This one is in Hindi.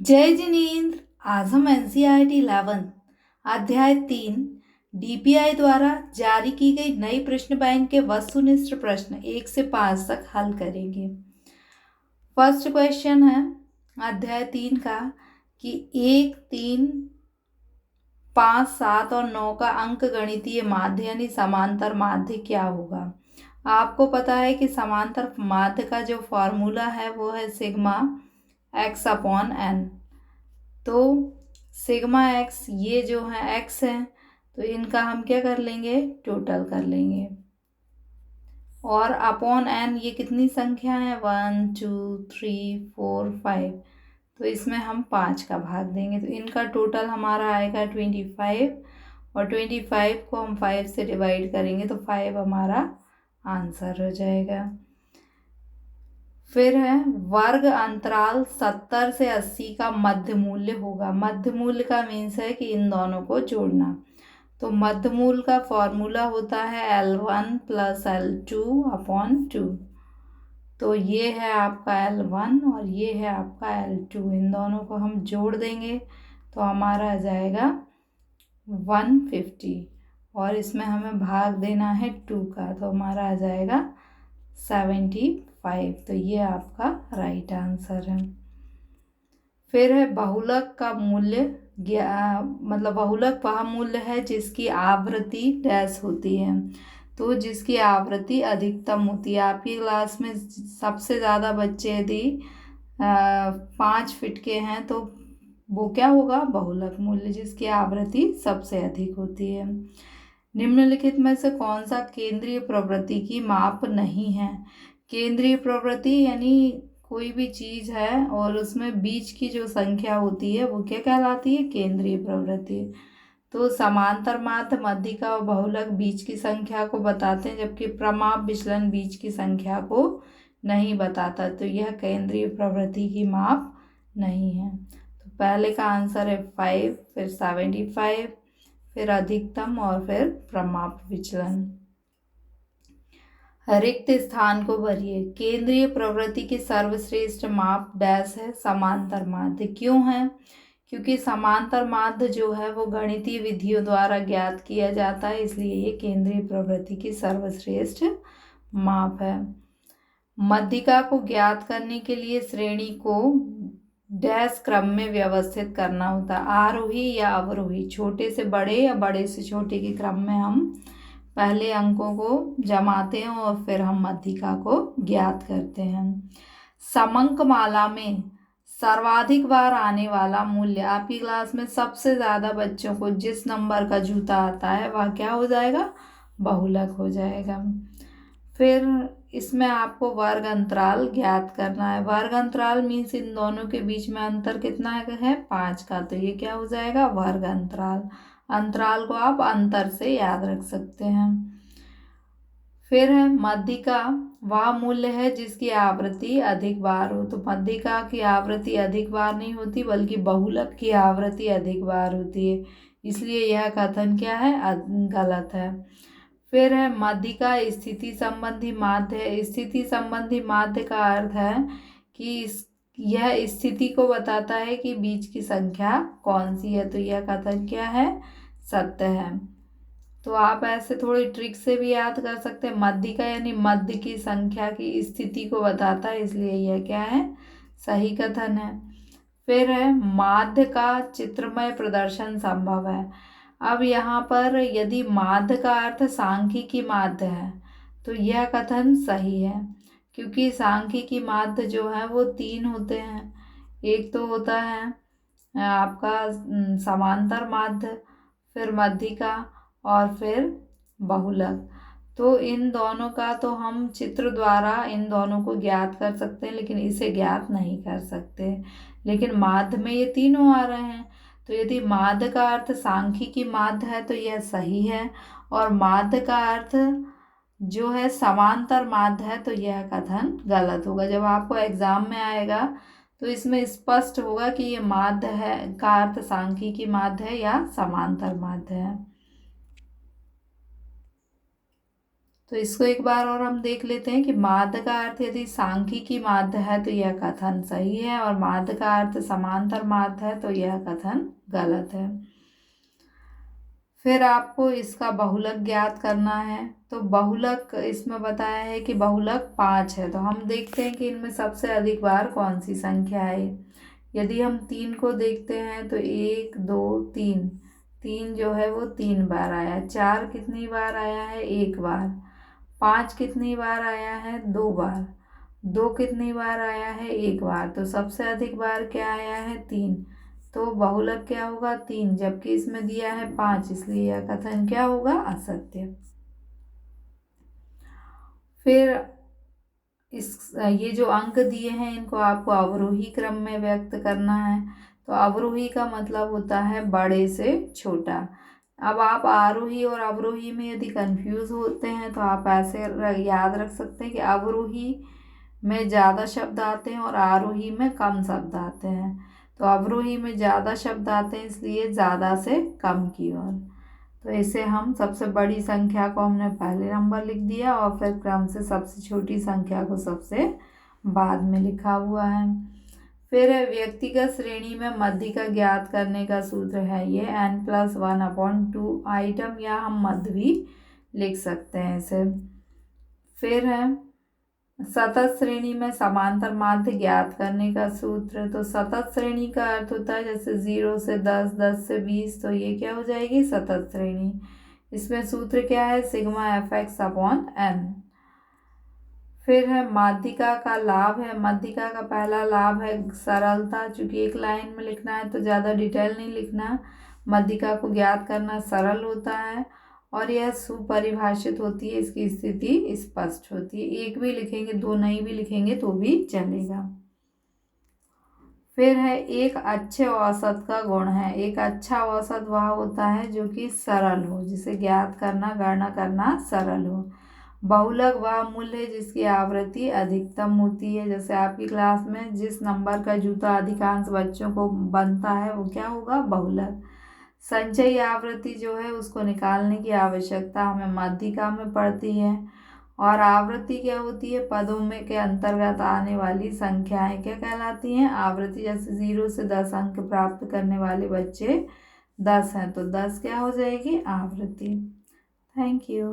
जय जिनेन्द्र। आज हम एनसीईआरटी 11 अध्याय 3 डीपीआई द्वारा जारी की गई नई प्रश्न बैंक के वस्तुनिष्ठ प्रश्न 1 से 5 तक हल करेंगे। फर्स्ट क्वेश्चन है अध्याय 3 का कि 1, 3, 5, 7 और 9 का अंक गणितीय माध्य यानी समांतर माध्य क्या होगा। आपको पता है कि समांतर माध्य का जो फॉर्मूला है वो है सिग्मा x अपॉन एन। तो सिग्मा एक्स ये जो है एक्स है तो इनका हम क्या कर लेंगे, टोटल कर लेंगे। और अपॉन एन ये कितनी संख्या है, 1, 2, 3, 4, 5, तो इसमें हम 5 का भाग देंगे तो इनका टोटल हमारा आएगा 25। और 25 को हम 5 से डिवाइड करेंगे तो 5 हमारा आंसर हो जाएगा। फिर है वर्ग अंतराल 70 से 80 का मध्य मूल्य होगा। मध्य मूल्य का मीन्स है कि इन दोनों को जोड़ना। तो मध्य मूल्य का फॉर्मूला होता है L1 प्लस L2 अपॉन 2। तो ये है आपका L1 और ये है आपका L2, इन दोनों को हम जोड़ देंगे तो हमारा आ जाएगा 150 और इसमें हमें भाग देना है 2 का तो हमारा आ जाएगा 75। तो ये आपका राइट आंसर है। फिर है बहुलक का मूल्य मतलब बहुलक वह मूल्य है जिसकी आवृत्ति डैश होती है। तो जिसकी आवृत्ति अधिकतम होती है। आपकी क्लास में सबसे ज़्यादा बच्चे यदि 5 फीट के हैं तो वो क्या होगा, बहुलक मूल्य जिसकी आवृत्ति सबसे अधिक होती है। निम्नलिखित में से कौन सा केंद्रीय प्रवृत्ति की माप नहीं है। केंद्रीय प्रवृत्ति यानी कोई भी चीज है और उसमें बीच की जो संख्या होती है वो क्या कहलाती है, केंद्रीय प्रवृत्ति। तो समांतर माध्य, मध्यिका और बहुलक बीच की संख्या को बताते हैं जबकि प्रमाप विचलन बीच की संख्या को नहीं बताता। तो यह केंद्रीय प्रवृत्ति की माप नहीं है। तो पहले का आंसर है 5, फिर 75, फिर अधिकतम और फिर प्रमाप विचलन। रिक्त स्थान को भरिए। केंद्रीय प्रवृत्ति की सर्वश्रेष्ठ माप डैश है, समांतर माध्य। क्यों है, क्योंकि समांतर माध्य जो है वो गणितीय विधियों द्वारा ज्ञात किया जाता है, इसलिए ये केंद्रीय प्रवृत्ति की सर्वश्रेष्ठ माप है। मध्यिका को ज्ञात करने के लिए श्रेणी को डैश क्रम में व्यवस्थित करना होता है, आरोही या अवरोही, छोटे से बड़े या बड़े से छोटे के क्रम में हम पहले अंकों को जमाते हैं और फिर हम मध्यिका को ज्ञात करते हैं। समंक माला में सर्वाधिक बार आने वाला मूल्य, आपकी क्लास में सबसे ज़्यादा बच्चों को जिस नंबर का जूता आता है वह क्या हो जाएगा, बहुलक हो जाएगा। फिर इसमें आपको वर्ग अंतराल ज्ञात करना है। वर्ग अंतराल मीन्स इन दोनों के बीच में अंतर कितना है, 5 का, तो ये क्या हो जाएगा, वर्ग अंतराल। अंतराल को आप अंतर से याद रख सकते हैं। फिर है मध्यिका, वह मूल्य है जिसकी आवृत्ति अधिक बार हो। तो मध्यिका की आवृत्ति अधिक बार नहीं होती बल्कि बहुलक की आवृत्ति अधिक बार होती है, इसलिए यह कथन क्या है, गलत है। फिर है मध्यिका स्थिति संबंधी माध्य है। स्थिति संबंधी माध्य का अर्थ है कि यह स्थिति को बताता है कि बीच की संख्या कौन सी है, तो यह कथन क्या है, सत्य है। तो आप ऐसे थोड़ी ट्रिक से भी याद कर सकते हैं। मध्यिका यानी मध्य की संख्या की स्थिति को बताता है, इसलिए यह क्या है, सही कथन है। फिर है माध्य का चित्रमय प्रदर्शन संभव है। अब यहाँ पर यदि माध्य का अर्थ सांख्यिकी माध्य है तो यह कथन सही है, क्योंकि सांख्यिकी माध्य जो है वो 3 होते हैं। एक तो होता है आपका समांतर माध्य, फिर मध्यिका और फिर बहुलक। तो इन दोनों का तो हम चित्र द्वारा इन दोनों को ज्ञात कर सकते हैं लेकिन इसे ज्ञात नहीं कर सकते। लेकिन माध्य में ये तीनों आ रहे हैं, तो यदि माध्य का अर्थ सांख्यिकी माध्य है तो यह सही है, और माध्य का अर्थ जो है समांतर माध्य है तो यह कथन गलत होगा। जब आपको एग्जाम में आएगा तो इसमें स्पष्ट होगा कि ये माध्य है का अर्थ सांख्यिकी माध्य है या समांतर माध्य है। तो इसको एक बार और हम देख लेते हैं कि माध्य का अर्थ यदि सांख्यिकी माध्य है तो यह कथन सही है, और माध्य का अर्थ समांतर माध्य है तो यह कथन गलत है। फिर आपको इसका बहुलक ज्ञात करना है। तो बहुलक इसमें बताया है कि बहुलक 5 है, तो हम देखते हैं कि इनमें सबसे अधिक बार कौन सी संख्या है। यदि हम 3 को देखते हैं तो 1 2 3, 3 जो है वो 3 बार आया। 4 कितनी बार आया है? 1 बार। 5 कितनी बार आया है? 2 बार। 2 कितनी बार आया है? 1 बार। तो सबसे अधिक बार क्या आया है? 3। तो बहुलक क्या होगा? 3, जबकि इसमें दिया है 5, इसलिए यह कथन क्या होगा? असत्य। फिर ये जो अंक दिए हैं इनको आपको अवरोही क्रम में व्यक्त करना है। तो अवरोही का मतलब होता है बड़े से छोटा। अब आप आरोही और अवरोही में यदि कंफ्यूज होते हैं तो आप ऐसे याद रख सकते हैं कि अवरोही में ज़्यादा शब्द आते हैं और आरोही में कम शब्द आते हैं। तो अवरोही में ज़्यादा शब्द आते हैं, इसलिए ज़्यादा से कम की ओर। तो इसे हम सबसे बड़ी संख्या को हमने पहले नंबर लिख दिया और फिर क्रम से सबसे छोटी संख्या को सबसे बाद में लिखा हुआ है। फिर व्यक्तिगत श्रेणी में मध्य का ज्ञात करने का सूत्र है ये n+1/2 आइटम, या हम मध्य भी लिख सकते हैं इसे। फिर है सतत श्रेणी में समांतर माध्य ज्ञात करने का सूत्र। तो सतत श्रेणी का अर्थ होता है जैसे 0 से 10, 10 से 20, तो ये क्या हो जाएगी? सतत श्रेणी। इसमें सूत्र क्या है? Sigma fx/n। फिर है माध्यिका का लाभ है। माध्यिका का पहला लाभ है सरलता, चूंकि एक लाइन में लिखना है तो ज़्यादा डिटेल नहीं लिखना। माध्यिका को ज्ञात करना सरल होता है और यह सुपरिभाषित होती है, इसकी स्थिति स्पष्ट होती है। एक भी लिखेंगे, दो नहीं भी लिखेंगे तो भी चलेगा। फिर है एक अच्छे औसत का गुण है। एक अच्छा औसत वह होता है जो कि सरल हो, जिसे ज्ञात करना, गणना करना सरल हो। बहुलक वह मूल्य है जिसकी आवृत्ति अधिकतम होती है। जैसे आपकी क्लास में जिस नंबर का जूता अधिकांश बच्चों को बनता है वो क्या होगा? बहुलक। संचयी आवृत्ति जो है उसको निकालने की आवश्यकता हमें माध्यिका में पड़ती है। और आवृत्ति क्या होती है? पदों में के अंतर्गत आने वाली संख्याएं क्या कहलाती हैं? आवृत्ति। जैसे 0 से 10 अंक प्राप्त करने वाले बच्चे 10 हैं, तो 10 क्या हो जाएगी? आवृत्ति। Thank you.